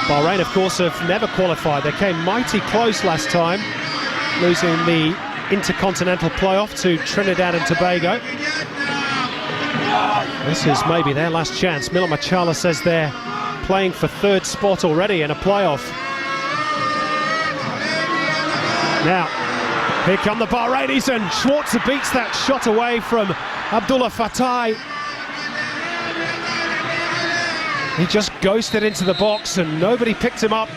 Bahrain, of course, have never qualified. They came mighty close last time, losing the Intercontinental playoff to Trinidad and Tobago. This is maybe their last chance. Mila Machala says they're playing for third spot already in a playoff. Now, here come the Bahrainis, and Schwarzer beats that shot away from Abdullah Fatai. He just ghosted into the box and nobody picked him up.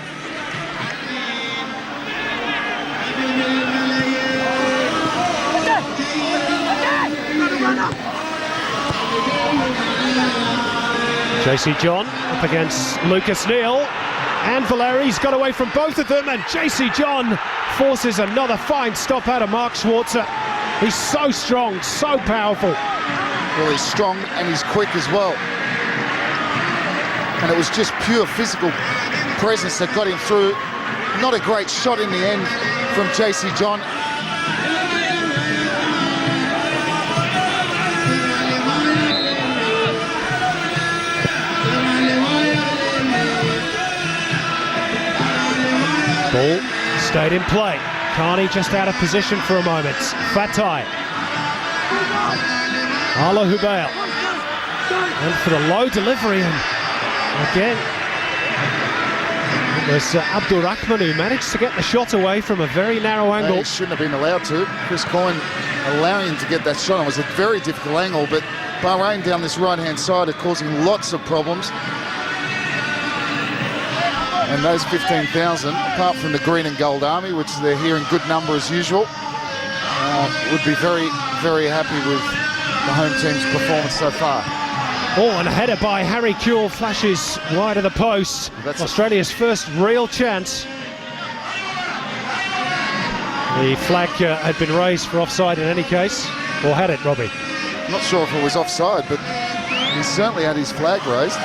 JC John up against Lucas Neal, and Valeri's got away from both of them, and JC John forces another fine stop out of Mark Schwarzer. He's so strong, so powerful. Well, he's strong and he's quick as well. And it was just pure physical presence that got him through. Not a great shot in the end from JC John. Ball stayed in play. Carney just out of position for a moment. Fatai. Ala Hubail. And for the low delivery, and again, it was Abdul Rahman who managed to get the shot away from a very narrow angle. He shouldn't have been allowed to. Chris Coyne allowing him to get that shot. It was a very difficult angle, but Bahrain down this right-hand side are causing lots of problems. And those 15,000, apart from the green and gold army, which they're here in good number as usual, would be very, very happy with the home team's performance so far. Oh, and a header by Harry Kewell flashes wide of the post. That's Australia's first real chance. The flag had been raised for offside in any case, or had it, Robbie? I'm not sure if it was offside, but he certainly had his flag raised.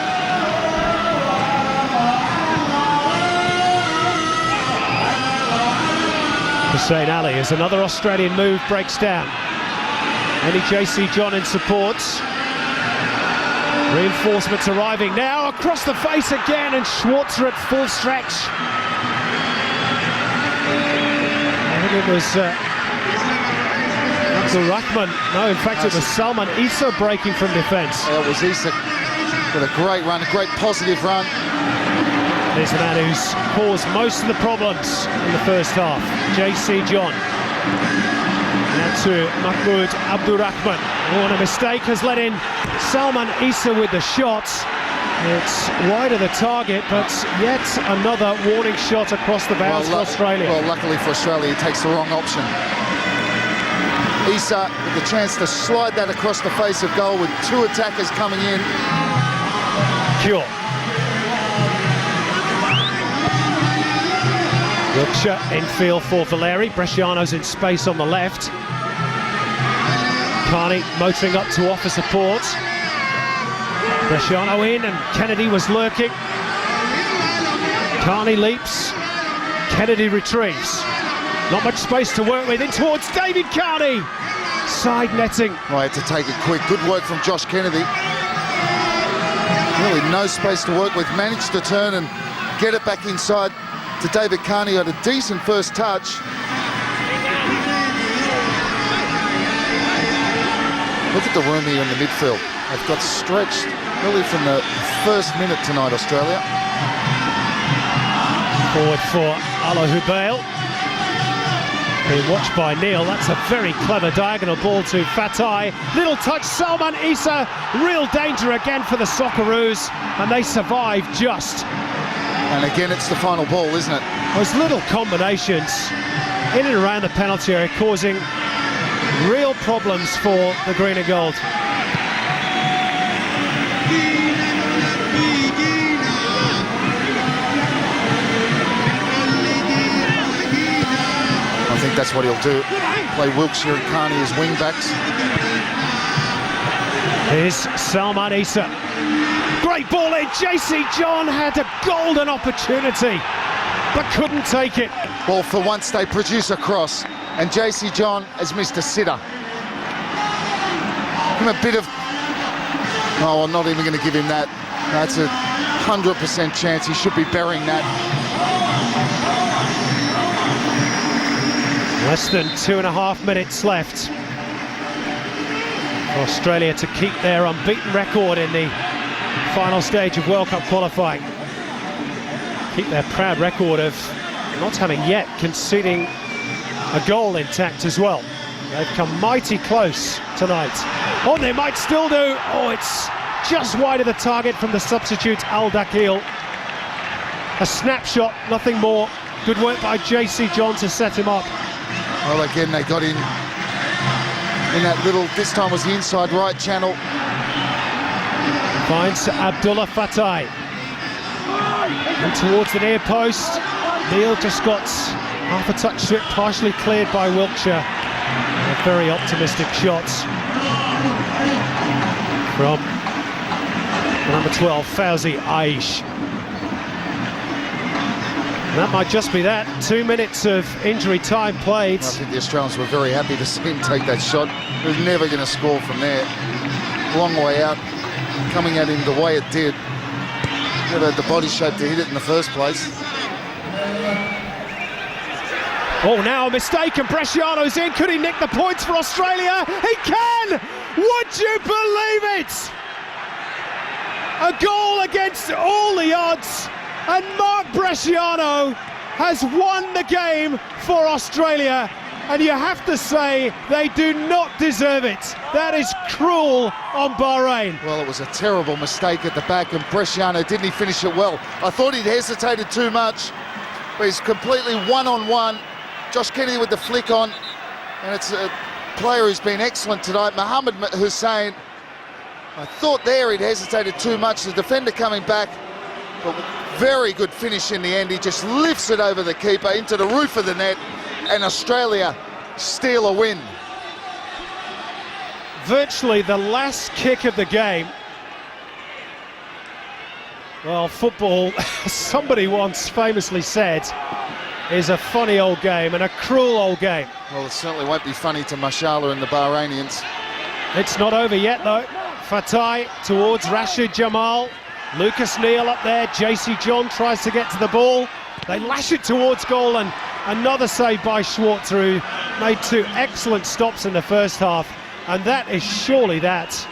Hussein Ali, as another Australian move breaks down. Only JC John in support. Reinforcements arriving now, across the face again, and Schwarzer at full stretch. I think it was Abdul Rahman. No, in fact, it was Salman Issa breaking from defence. It was Issa with a great run, a great positive run. There's the man who's caused most of the problems in the first half, JC John. Now to Mahmoud Abdurrahman. Oh, and a mistake has let in Salman Issa with the shot. It's wide of the target, but yet another warning shot across the bows for Australia. Well, luckily for Australia, he takes the wrong option. Issa with the chance to slide that across the face of goal with two attackers coming in. Cure. Wilkshire infield for Valeri. Bresciano's in space on the left. Carney motoring up to offer support. Bresciano in, and Kennedy was lurking. Carney leaps. Kennedy retrieves. Not much space to work with. In towards David Carney. Side netting. Well, had to take it quick. Good work from Josh Kennedy. Really no space to work with. Managed to turn and get it back inside to David Carney. Had a decent first touch. Look at the room here in the midfield. They've got stretched really from the first minute tonight, Australia. Forward for Ala Hubail. Being watched by Neil. That's a very clever diagonal ball to Fatai. Little touch, Salman Issa. Real danger again for the Socceroos, and they survive just. And again, it's the final ball, isn't it? Those little combinations in and around the penalty area causing real problems for the green and gold. I think that's what he'll do. Play Wilkshire and Carney as wing-backs. Here's Salman Issa. Great ball in. JC John had a golden opportunity, but couldn't take it. Well, for once they produce a cross, and JC John has missed a sitter. Give him a bit of... No, I'm not even going to give him that. That's a 100% chance. He should be burying that. Less than 2.5 minutes left for Australia to keep their unbeaten record in the final stage of World Cup qualifying. Keep their proud record of not having yet conceding a goal intact as well. They've come mighty close tonight. Oh, they might still do. Oh, it's just wide of the target from the substitute Al Dakhil. A snapshot, nothing more. Good work by JC John to set him up. Well, again, they got in that little, this time was the inside right channel. Finds Abdullah Fatai. And towards the near post. Neil just got half a touch to it, partially cleared by Wiltshire. A very optimistic shot from number 12, Fauzi Aish. And that might just be that. 2 minutes of injury time played. I think the Australians were very happy to see him take that shot. He was never going to score from there. Long way out, coming at him the way it did. Never had the body shape to hit it in the first place. Oh, now a mistake and Bresciano's in. Could he nick the points for Australia? He can! Would you believe it? A goal against all the odds, and Mark Bresciano has won the game for Australia, and you have to say they do not deserve it. That is cruel on Bahrain. Well, it was a terrible mistake at the back, and Bresciano, didn't he finish it well? I thought he'd hesitated too much, but he's completely one-on-one. Josh Kennedy with the flick on, and it's a player who's been excellent tonight, Mohammed Hussein. I thought there he'd hesitated too much, the defender coming back, but very good finish in the end. He just lifts it over the keeper into the roof of the net, and Australia steal a win. Virtually the last kick of the game. Well, football, somebody once famously said, is a funny old game and a cruel old game. Well, it certainly won't be funny to Mashallah and the Bahrainians. It's not over yet, though. Fatai towards Rashid Jamal. Lucas Neal up there. JC John tries to get to the ball. They lash it towards goal, and another save by Schwarzer, who made 2 excellent stops in the first half. And that is surely that.